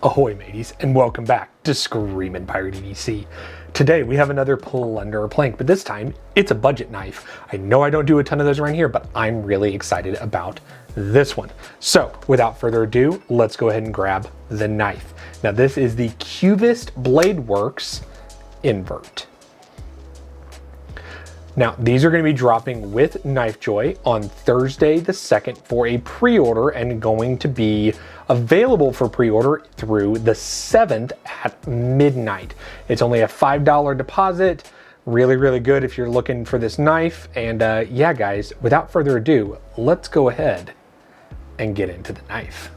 Ahoy mateys, and welcome back to Screamingpirate EDC. Today we have another Plunder plank, but this time it's a budget knife. I know I don't do a ton of those around here, but I'm really excited about this one. So without further ado, let's go ahead and grab the knife. Now this is the Qvist Bladeworks InVert. Now, these are going to be dropping with KnifeJoy on Thursday the 2nd for a pre-order and going to be available for pre-order through the 7th at midnight. It's only a $5 deposit. Really, really good if you're looking for this knife. And yeah, guys, without further ado, let's go ahead and get into the knife.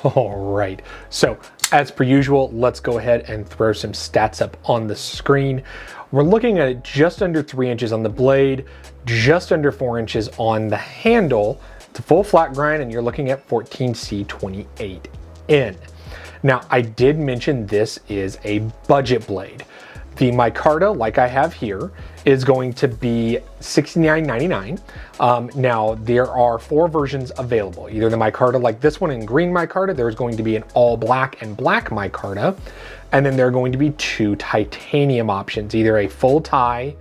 All right, so as per usual, let's go ahead and throw some stats up on the screen. We're looking at just under 3 inches on the blade, just under 4 inches on the handle. It's a full flat grind and you're looking at 14C28N. Now, I did mention this is a budget blade. The micarta, like I have here, is going to be $69.99. Now, there are 4 versions available. Either the micarta like this one in green micarta, there's going to be an all black and black micarta, and then there are going to be 2 titanium options, either a full tie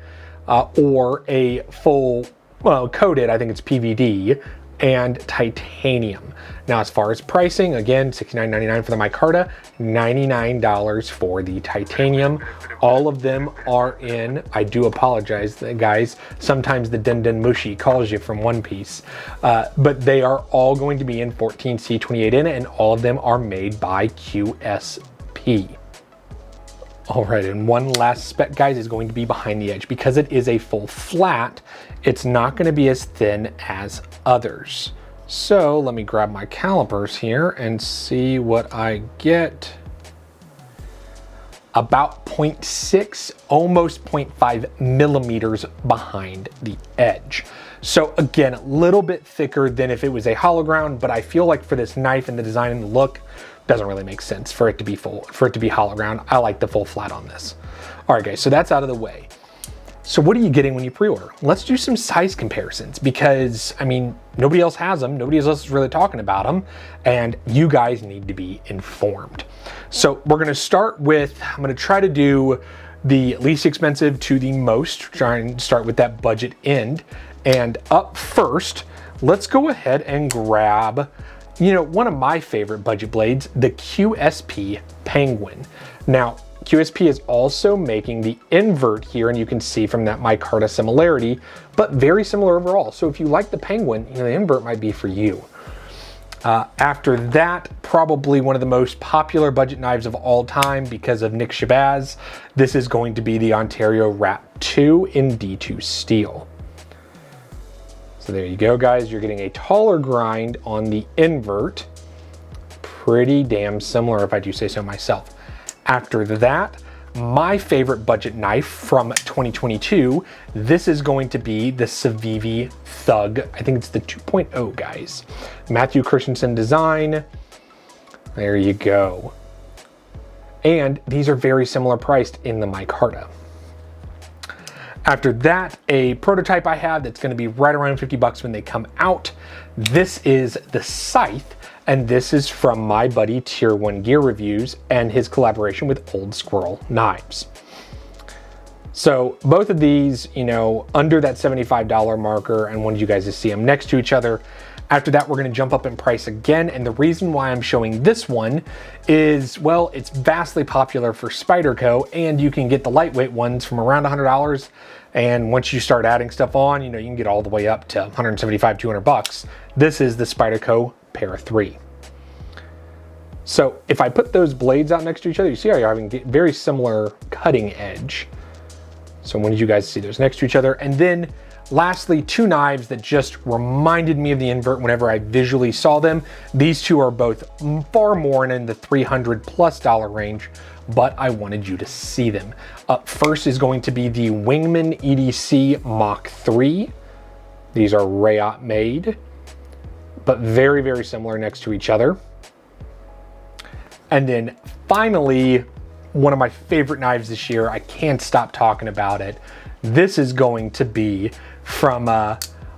or a full, well, coated, I think it's PVD, and titanium. Now, as far as pricing, again, $69.99 for the micarta, $99 for the titanium. All of them are in, I do apologize, guys, sometimes the Den Mushi calls you from One Piece, but they are all going to be in 14C28N, and all of them are made by QSP. All right, and one last spec, guys, is going to be behind the edge. Because it is a full flat, it's not going to be as thin as others. So let me grab my calipers here and see what I get. About 0.6, almost 0.5 millimeters behind the edge. So again, a little bit thicker than if it was a hollow ground, but I feel like for this knife and the design and the look, doesn't really make sense for it to be hollow ground. I like the full flat on this. All right, guys, so that's out of the way. So what are you getting when you pre-order? Let's do some size comparisons because, I mean, nobody else has them. Nobody else is really talking about them, and you guys need to be informed. So we're gonna start with, I'm gonna try to do the least expensive to the most, try and start with that budget end. And up first, let's go ahead and grab, you know, one of my favorite budget blades, the QSP Penguin. Now, QSP is also making the invert here, and you can see from that micarta similarity, but very similar overall. So if you like the Penguin, you know, the invert might be for you. After that, probably one of the most popular budget knives of all time because of Nick Shabazz, this is going to be the Ontario Wrap 2 in D2 steel. So there you go, guys. You're getting a taller grind on the invert. Pretty damn similar, if I do say so myself. After that, my favorite budget knife from 2022, this is going to be the Civivi Thug. I think it's the 2.0, guys. Matthew Christensen design. There you go. And these are very similar priced in the micarta. After that, a prototype I have that's gonna be right around 50 bucks when they come out. This is the Scythe, and this is from my buddy Tier 1 Gear Reviews and his collaboration with Old Squirrel Knives. So both of these, you know, under that $75 marker, and wanted you guys to see them next to each other. After that, we're gonna jump up in price again, and the reason why I'm showing this one is, well, it's vastly popular for Spyderco, and you can get the lightweight ones from around $100, and once you start adding stuff on, you know, you can get all the way up to 175, 200 bucks. This is the Spyderco Para 3. So if I put those blades out next to each other, you see how you're having very similar cutting edge. So I wanted you guys to see those next to each other. And then lastly, 2 knives that just reminded me of the invert whenever I visually saw them. These 2 are both far more in the $300+ range, but I wanted you to see them. Up first is going to be the Wingman EDC Mach 3. These are Rayot made, but very, very similar next to each other. And then finally, one of my favorite knives this year, I can't stop talking about it, This is going to be from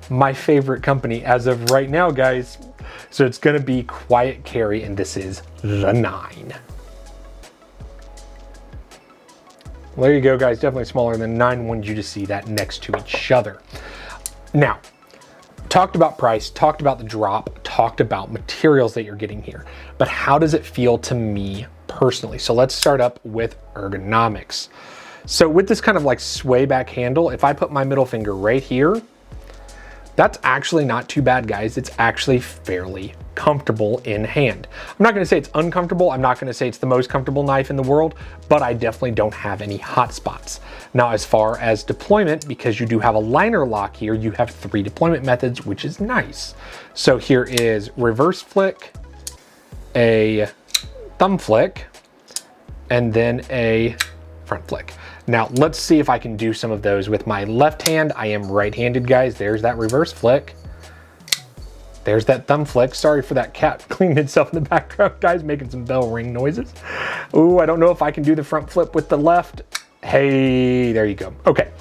my favorite company as of right now, guys. So it's gonna be Quiet Carry, and this is the 9. Well, there you go, guys. Definitely smaller than 9. Wanted you to see that next to each other. Now, talked about price, talked about the drop, talked about materials that you're getting here, but how does it feel to me personally? So let's start up with ergonomics. So with this kind of like sway back handle, if I put my middle finger right here, that's actually not too bad, guys. It's actually fairly comfortable in hand. I'm not gonna say it's uncomfortable. I'm not gonna say it's the most comfortable knife in the world, but I definitely don't have any hot spots. Now, as far as deployment, because you do have a liner lock here, you have 3 deployment methods, which is nice. So here is reverse flick, a thumb flick, and then a front flick. Now, let's see if I can do some of those with my left hand. I am right-handed, guys. There's that reverse flick. There's that thumb flick. Sorry for that cat cleaning itself in the background, guys, making some bell ring noises. Ooh, I don't know if I can do the front flip with the left. Hey, there you go. Okay,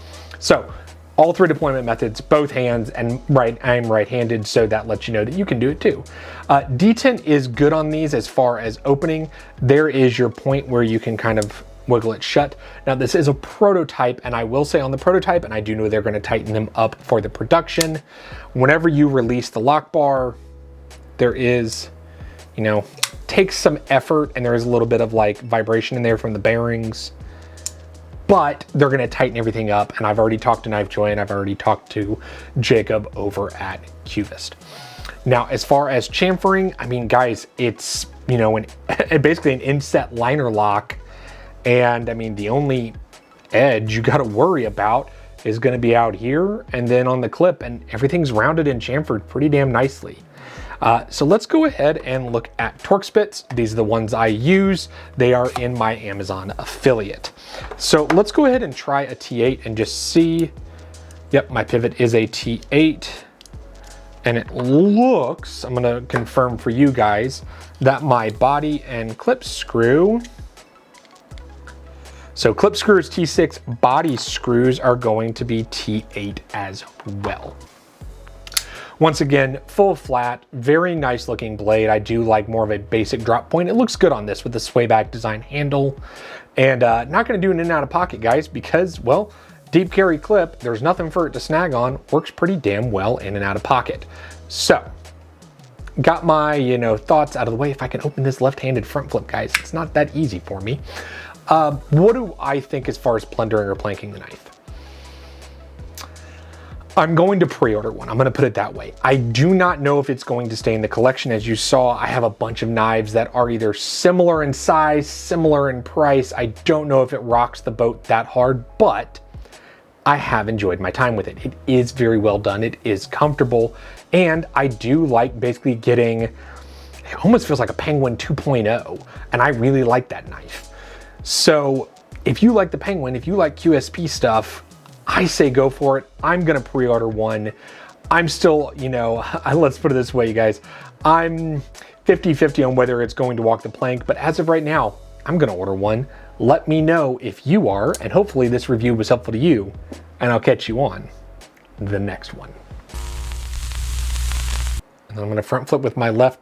so all 3 deployment methods, both hands, and I'm right-handed, so that lets you know that you can do it too. D10 is good on these as far as opening. There is your point where you can kind of wiggle it shut. Now, this is a prototype, and I will say on the prototype, and I do know they're going to tighten them up for the production, whenever you release the lock bar, there is, you know, takes some effort, and there is a little bit of like vibration in there from the bearings, but they're going to tighten everything up. And I've already talked to KnifeJoy, and I've already talked to Jacob over at Qvist. Now, as far as chamfering, I mean, guys, it's, you know, basically an inset liner lock. And I mean, the only edge you got to worry about is going to be out here and then on the clip, and everything's rounded and chamfered pretty damn nicely. So let's go ahead and look at torque spits. These are the ones I use. They are in my Amazon affiliate. So let's go ahead and try a T8 and just see. Yep, my pivot is a T8. And it looks, I'm going to confirm for you guys, that my body and clip screw, so clip screw is T6, body screws are going to be T8 as well. Once again, full flat, very nice looking blade. I do like more of a basic drop point. It looks good on this with the sway back design handle. And not gonna do an in and out of pocket, guys, because, well, deep carry clip, there's nothing for it to snag on, works pretty damn well in and out of pocket. So, got my, you know, thoughts out of the way. If I can open this left-handed front flip, guys, it's not that easy for me. What do I think as far as plundering or planking the knife? I'm going to pre-order one. I'm going to put it that way. I do not know if it's going to stay in the collection. As you saw, I have a bunch of knives that are either similar in size, similar in price. I don't know if it rocks the boat that hard, but I have enjoyed my time with it. It is very well done. It is comfortable. And I do like basically getting, it almost feels like a Penguin 2.0. And I really like that knife. So if you like the Penguin, if you like QSP stuff, I say go for it. I'm gonna pre-order one. I'm still, you know, let's put it this way, you guys. I'm 50-50 on whether it's going to walk the plank, but as of right now, I'm gonna order one. Let me know if you are, and hopefully this review was helpful to you, and I'll catch you on the next one. And then I'm gonna front flip with my left